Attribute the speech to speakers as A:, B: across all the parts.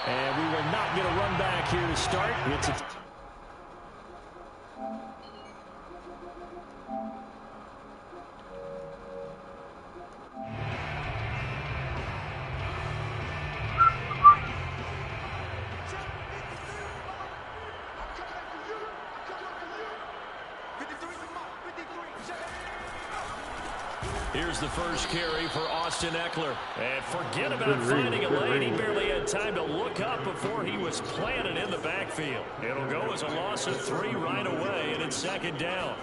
A: And we will not get a run back here to start. It's a Here's the first carry for Austin Eckler. And forget about finding a lane. He barely had time to look up before he was planted in the backfield. It'll go as a loss of 3 right away, and it's second down.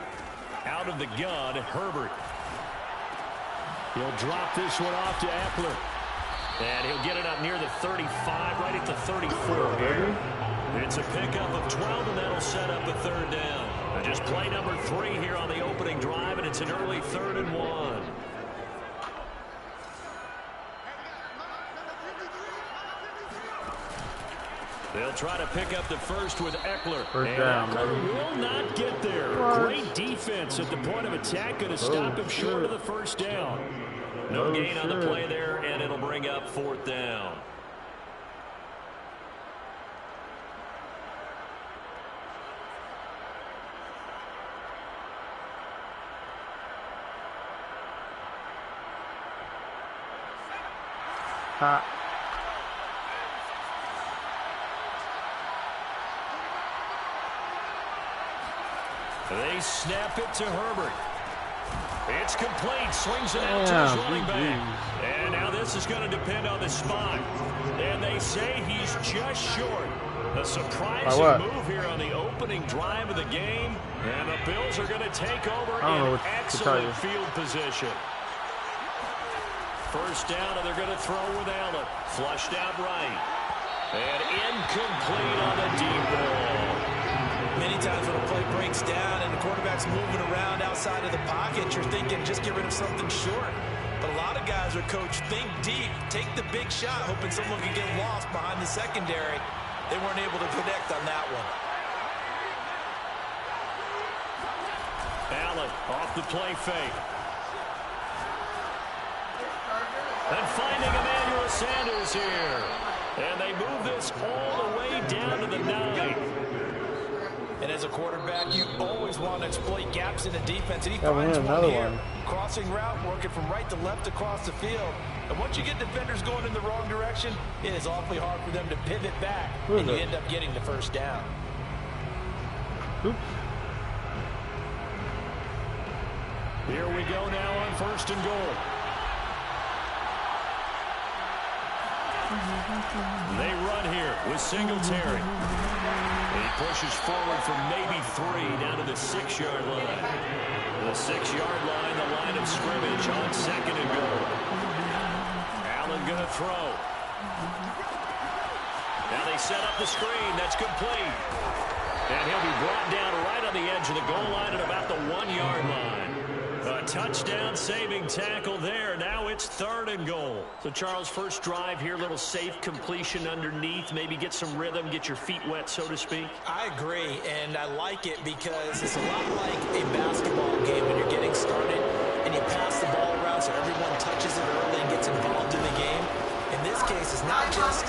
A: Out of the gun, Herbert. He'll drop this one off to Eckler. And he'll get it up near the 35, right at the 34 here. It's a pickup of 12, and that'll set up a third down. Just play number 3 here on the opening drive, and it's an early 3rd and 1. They'll try to pick up the first with Eckler.
B: First down,
A: Eckler will not get there. Great defense at the point of attack. Going to stop him short of the first down. No gain on the play there, and it'll bring up 4th down. They snap it to Herbert. It's complete. Swings it out to his running back. And now this is going to depend on the spot. And they say he's just short. A surprising move here on the opening drive of the game. And the Bills are going to take over in excellent field position. First down, and they're going to throw with Allen. Flushed out right. And incomplete on the deep ball.
C: Many times when a play breaks down and the quarterback's moving around outside of the pocket, you're thinking just get rid of something short. But a lot of guys are coached, think deep, take the big shot, hoping someone can get lost behind the secondary. They weren't able to connect on that one.
A: Allen off the play fake. And finding Emmanuel Sanders here. And they move this all the way down to the 9.
C: And as a quarterback, you always want to exploit gaps in the defense. And he finds one here. Crossing route, working from right to left across the field. And once you get defenders going in the wrong direction, it is awfully hard for them to pivot back. And you end up getting the first down.
B: Oops.
A: Here we go now on 1st and goal. They run here with Singletary. He pushes forward from maybe 3 down to the 6-yard line. The 6-yard line, the line of scrimmage on 2nd and goal. Allen going to throw. Now they set up the screen. That's complete. And he'll be brought down right on the edge of the goal line at about the 1-yard line. A touchdown saving tackle there. Now it's 3rd and goal. So, Charles, first drive here, little safe completion underneath. Maybe get some rhythm, get your feet wet, so to speak.
C: I agree, and I like it because it's a lot like a basketball game when you're getting started and you pass the ball around so everyone touches it early and gets involved in the game. In this case, it's not just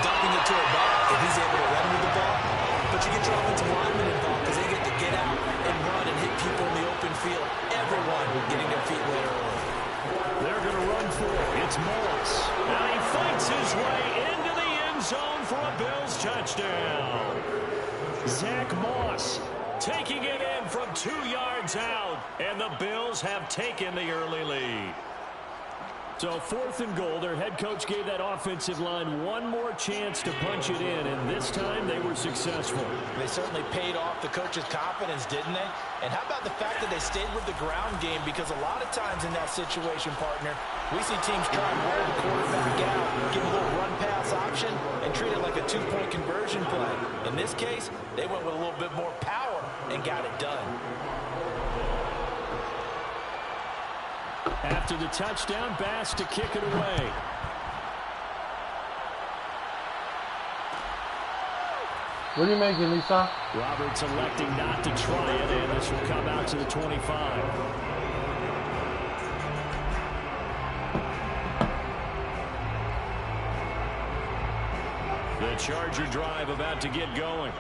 C: dumping it to a back if he's able to run with the ball, but you get your offensive linemen involved because they get to get out and run and hit people in the open field. Everyone getting their feet wet early.
A: They're going to run for it. It's Moss. And he fights his way into the end zone for a Bills touchdown. Zach Moss taking it in from 2 yards out. And the Bills have taken the early lead. So 4th and goal, their head coach gave that offensive line one more chance to punch it in, and this time they were successful.
C: They certainly paid off the coach's confidence, didn't they? And how about the fact that they stayed with the ground game? Because a lot of times in that situation, partner, we see teams try and wear the quarterback out, give a little run-pass option, and treat it like a 2-point conversion play. In this case, they went with a little bit more power and got it done.
A: After the touchdown, Bass to kick it away.
B: What are you making, Lisa?
A: Roberts electing not to try it, and this will come out to the 25. The Charger drive about to get going.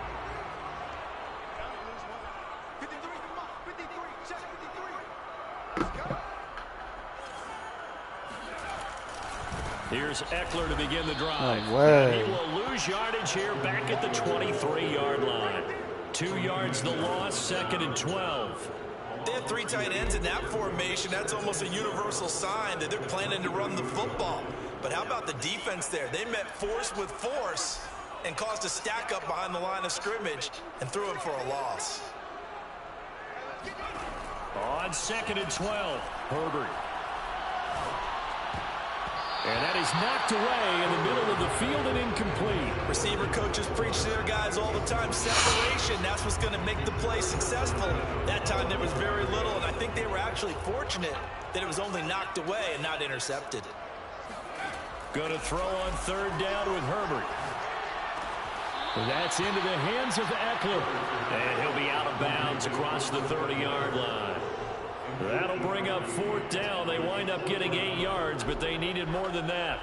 A: Here's Eckler to begin the drive.
B: No way.
A: And he will lose yardage here back at the 23-yard line. 2 yards the loss, 2nd and 12.
C: They have 3 tight ends in that formation. That's almost a universal sign that they're planning to run the football. But how about the defense there? They met force with force and caused a stack up behind the line of scrimmage and threw him for a loss.
A: On 2nd and 12, Herbert. And that is knocked away in the middle of the field and incomplete.
C: Receiver coaches preach to their guys all the time. Separation, that's what's going to make the play successful. That time there was very little, and I think they were actually fortunate that it was only knocked away and not intercepted.
A: Going to throw on 3rd down with Herbert. That's into the hands of Eckler. And he'll be out of bounds across the 30-yard line. That'll bring up 4th down. They wind up getting 8 yards, but they needed more than that.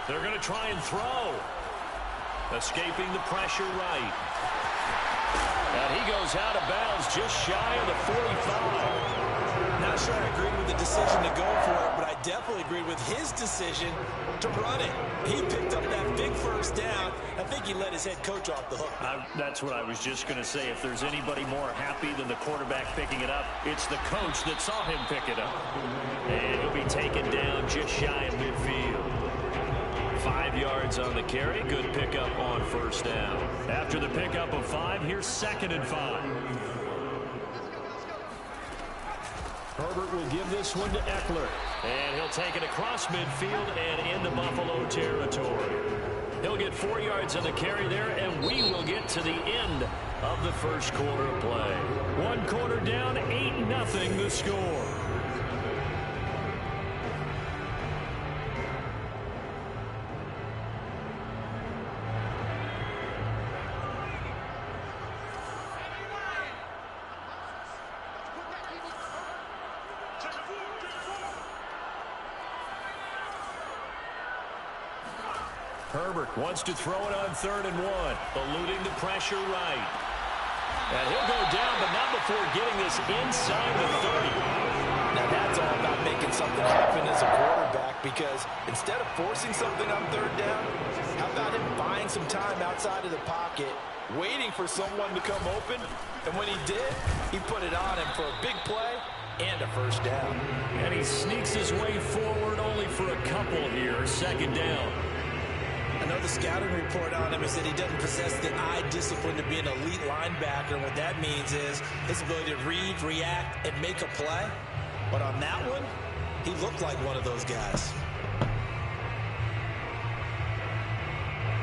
A: They're going to try and throw. Escaping the pressure right. And he goes out of bounds just shy of the 45.
C: Not sure I agree with the decision to go for it, but I definitely agree with his decision to run it. He picked up that big 1st down. I think he let his head coach off the hook.
A: That's what I was just going to say. If there's anybody more happy than the quarterback picking it up, it's the coach that saw him pick it up. And he'll be taken down just shy of midfield. 5 yards on the carry. Good pickup on 1st down. After the pickup of 5, here's 2nd and 5. Herbert will give this one to Eckler. And he'll take it across midfield and into Buffalo territory. He'll get 4 yards on the carry there, and we will get to the end of the 1st quarter of play. 1 quarter down, 8-0 the score. Herbert wants to throw it on 3rd and 1, eluding the pressure right. And he'll go down, but not before getting this inside the 30.
C: Now that's all about making something happen as a quarterback, because instead of forcing something on 3rd down, how about him buying some time outside of the pocket, waiting for someone to come open, and when he did, he put it on him for a big play and a 1st down.
A: And he sneaks his way forward only for a couple here, 2nd down.
C: I know the scouting report on him is that he doesn't possess the eye discipline to be an elite linebacker. And what that means is his ability to read, react, and make a play. But on that one, he looked like one of those guys.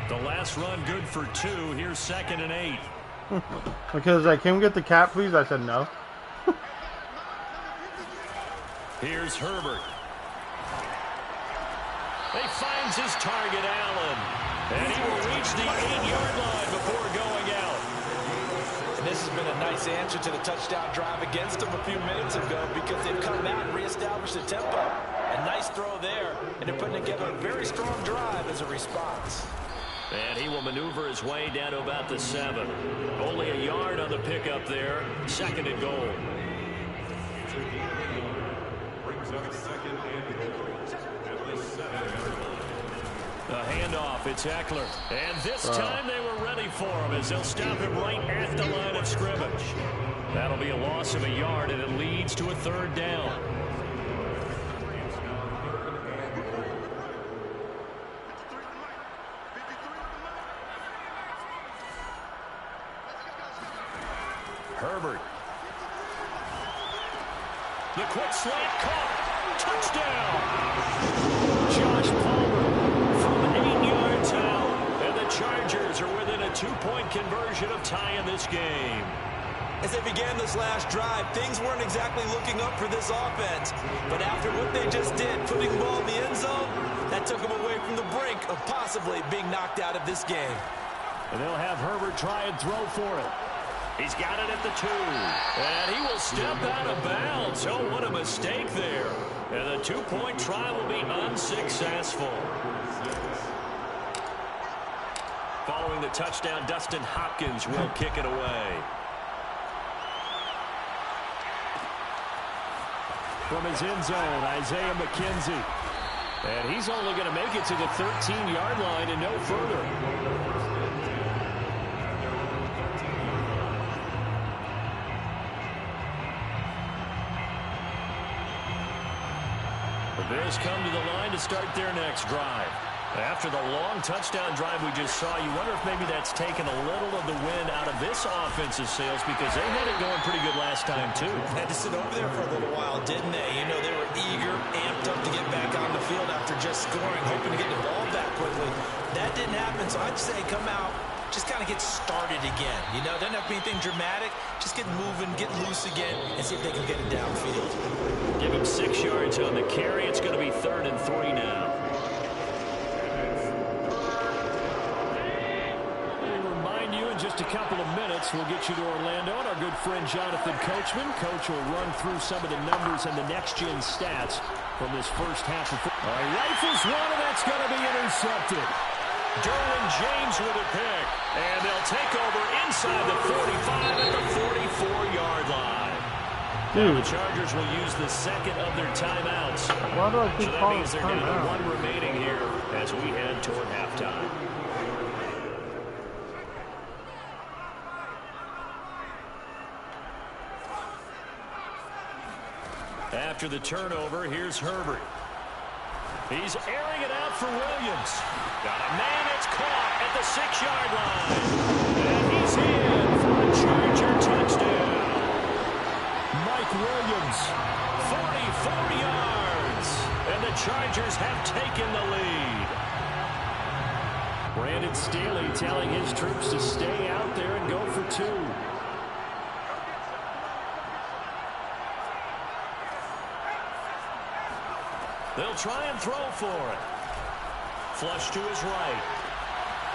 A: The last run good for 2. Here's 2nd and 8.
B: Because like, can we get the cap, please? I said no.
A: Here's Herbert. He finds his target, Allen. And he will reach the 8-yard line before going out.
C: And this has been a nice answer to the touchdown drive against them a few minutes ago, because they've come out and reestablished the tempo. A nice throw there, and they're putting together a very strong drive as a response.
A: And he will maneuver his way down to about the 7. Only a yard on the pickup there. 2nd and goal.
D: Brings up 2nd and goal.
A: The handoff, it's Eckler. And this time they were ready for him as they'll stop him right at the line of scrimmage. That'll be a loss of a yard, and it leads to a 3rd down. Herbert. The quick slant caught. Touchdown. Josh Palmer from 8 yards out. And the Chargers are within a 2-point conversion of tying this game.
C: As they began this last drive, things weren't exactly looking up for this offense. But after what they just did, putting the ball in the end zone, that took them away from the brink of possibly being knocked out of this game.
A: And they'll have Herbert try and throw for it. He's got it at the 2. And he will step out of bounds. Oh, what a mistake there. And the 2-point try will be unsuccessful. Following the touchdown, Dustin Hopkins will kick it away. From his end zone, Isaiah McKenzie. And he's only going to make it to the 13-yard line and no further. The Bills come to the line to start their next drive. After the long touchdown drive we just saw, you wonder if maybe that's taken a little of the wind out of this offensive sails because they had it going pretty good last time, too.
C: Had to sit over there for a little while, didn't they? You know, they were eager, amped up to get back on the field after just scoring, hoping to get the ball back quickly. That didn't happen, so I'd say come out, just kind of get started again. You know, doesn't have to be anything dramatic. Just get moving, get loose again, and see if they can get it downfield.
A: Give him 6 yards on the carry. It's going to be 3rd and 3 now. Just a couple of minutes, we'll get you to Orlando and our good friend Jonathan Coachman. Coach will run through some of the numbers and the next-gen stats from this first half of football. Rifles one, and that's going to be intercepted. Derwin James with a pick, and they'll take over inside the 45 at the 44-yard line. Now the Chargers will use the second of their timeouts.
B: Why do I keep
A: so that
B: calling
A: means they're going to have
B: timeout?
A: one remaining here as we head toward halftime. After the turnover, here's Herbert. He's airing it out for Williams. Got a man that's caught at the 6-yard line. And he's in for a Charger touchdown. Mike Williams, 44 yards. And the Chargers have taken the lead. Brandon Staley telling his troops to stay out there and go for 2. They'll try and throw for it. Flush to his right.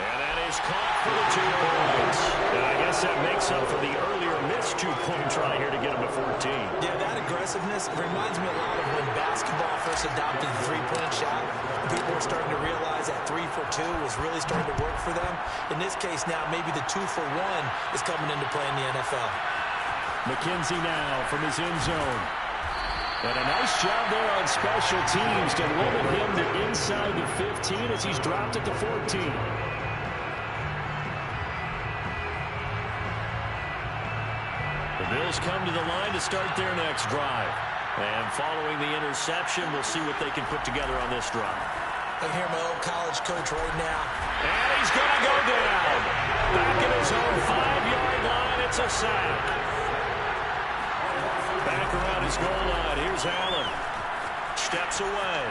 A: And that is caught for the 2 points. And I guess that makes up for the earlier missed 2-point try here to get him to 14.
C: Yeah, that aggressiveness reminds me a lot of when basketball first adopted the 3-point shot. People were starting to realize that 3 for 2 was really starting to work for them. In this case now, maybe the 2 for 1 is coming into play in the NFL.
A: McKenzie now from his end zone. And a nice job there on special teams to limit him to inside the 15 as he's dropped at the 14. The Bills come to the line to start their next drive. And following the interception, we'll see what they can put together on this drive.
C: I hear my old college coach right now.
A: And he's going to go down. Back at his own 5-yard line, it's a sack. Back around his goal line. Here's Allen. Steps away.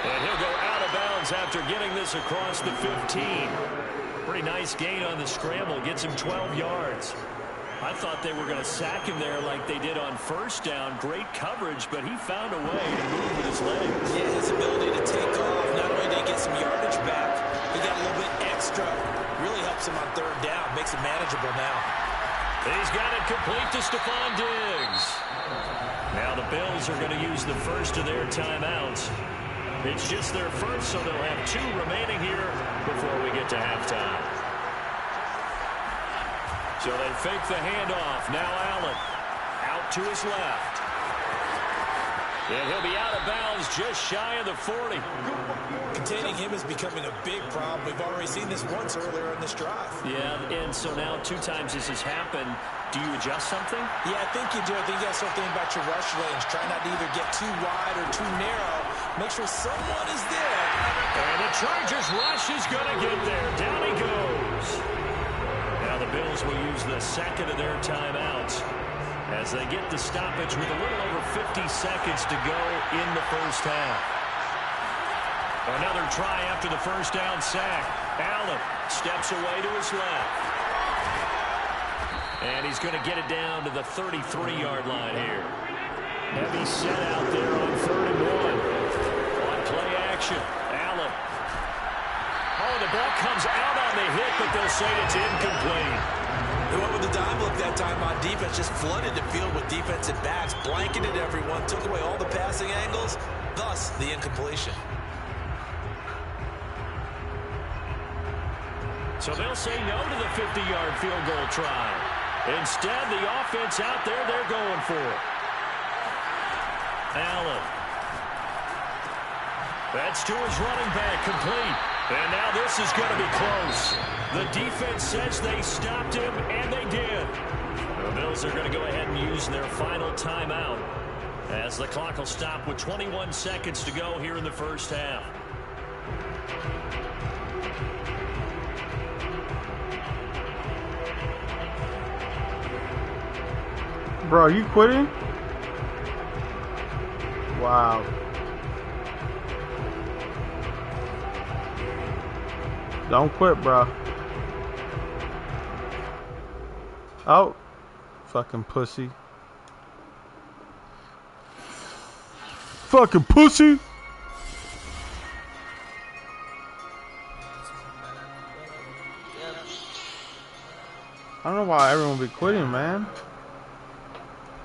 A: And he'll go out of bounds after getting this across the 15. Pretty nice gain on the scramble. Gets him 12 yards. I thought they were going to sack him there like they did on first down. Great coverage, but he found a way to move with his legs.
C: Yeah, his ability to take off. Not only did he get some yardage back, he got a little bit extra. Really helps him on 3rd down. Makes it manageable now.
A: He's got it complete to Stephon Diggs. Now the Bills are going to use the first of their timeouts. It's just their first, so they'll have 2 remaining here before we get to halftime. So they fake the handoff. Now Allen out to his left. And he'll be out of bounds just shy of the 40.
C: Containing him is becoming a big problem. We've already seen this once earlier in this drive.
A: Yeah, and so now 2 times this has happened. Do you adjust something?
C: Yeah, I think you do. I think you got to start thinking about your rush lanes. Try not to either get too wide or too narrow. Make sure someone is there.
A: And the Chargers rush is going to get there. Down he goes. Now the Bills will use the second of their timeouts as they get the stoppage with a little over 50 seconds to go in the first half. Another try after the first down sack. Allen steps away to his left. And he's going to get it down to the 33-yard line here. Heavy set out there on 3rd and 1. On play action, Allen. Oh, the ball comes out on the hit, but they'll say it's incomplete.
C: time on defense, just flooded the field with defensive backs, blanketed everyone, took away all the passing angles, thus the incompletion.
A: So they'll say no to the 50-yard field goal try. Instead, the offense out there, they're going for it. Allen. That's to his running back, complete. And now this is going to be close. The defense says they stopped him, and they did. The Bills are going to go ahead and use their final timeout as the clock will stop with 21 seconds to go here in the first half.
B: Bro, are you quitting? Wow. Don't quit, bro. Oh. Fucking pussy. Fucking pussy. I don't know why everyone be quitting, man.